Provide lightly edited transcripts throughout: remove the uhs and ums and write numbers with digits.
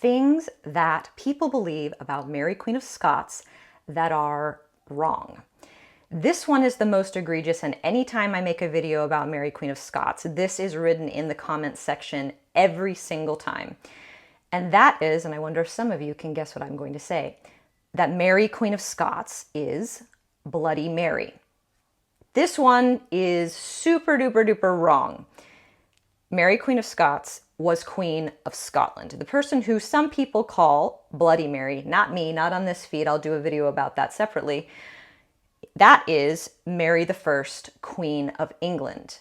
things that people believe about Mary Queen of Scots that are wrong. This one is the most egregious, and anytime I make a video about Mary Queen of Scots, this is written in the comments section every single time. And that is, and I wonder if some of you can guess what I'm going to say, that Mary Queen of Scots is Bloody Mary. This one is super duper duper wrong. Mary Queen of Scots was Queen of Scotland. The person who some people call Bloody Mary, not me, not on this feed, I'll do a video about that separately, that is Mary I, Queen of England.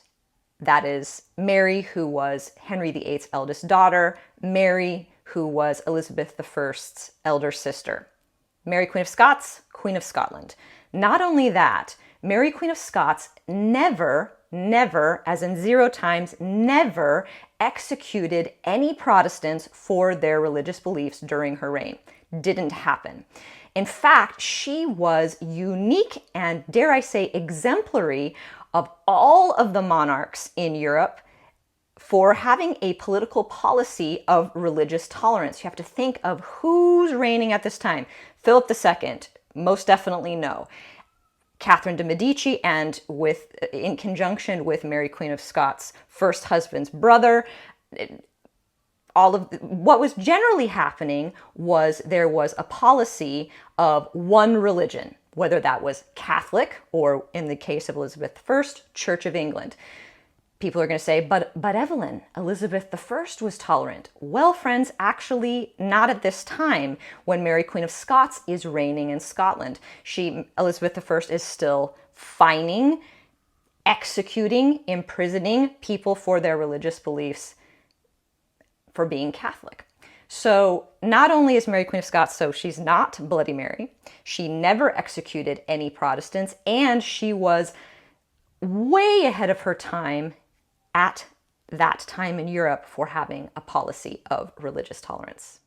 That is Mary, who was Henry VIII's eldest daughter, Mary, who was Elizabeth I's elder sister. Mary Queen of Scots, Queen of Scotland. Not only that, Mary Queen of Scots never, as in 0 times, never executed any Protestants for their religious beliefs during her reign. Didn't happen. In fact, she was unique and, dare I say, exemplary of all of the monarchs in Europe for having a political policy of religious tolerance. You have to think of who's reigning at this time. Philip II, most definitely no. Catherine de' Medici, and in conjunction with Mary Queen of Scots' first husband's brother. All of what was generally happening was there was a policy of one religion, whether that was Catholic or, in the case of Elizabeth I, Church of England. People are going to say, but Evelyn, Elizabeth I was tolerant. Well, friends, actually not at this time when Mary Queen of Scots is reigning in Scotland. Elizabeth I is still fining, executing, imprisoning people for their religious beliefs for being Catholic. So not only is Mary Queen of Scots, so she's not Bloody Mary, she never executed any Protestants, and she was way ahead of her time at that time in Europe for having a policy of religious tolerance.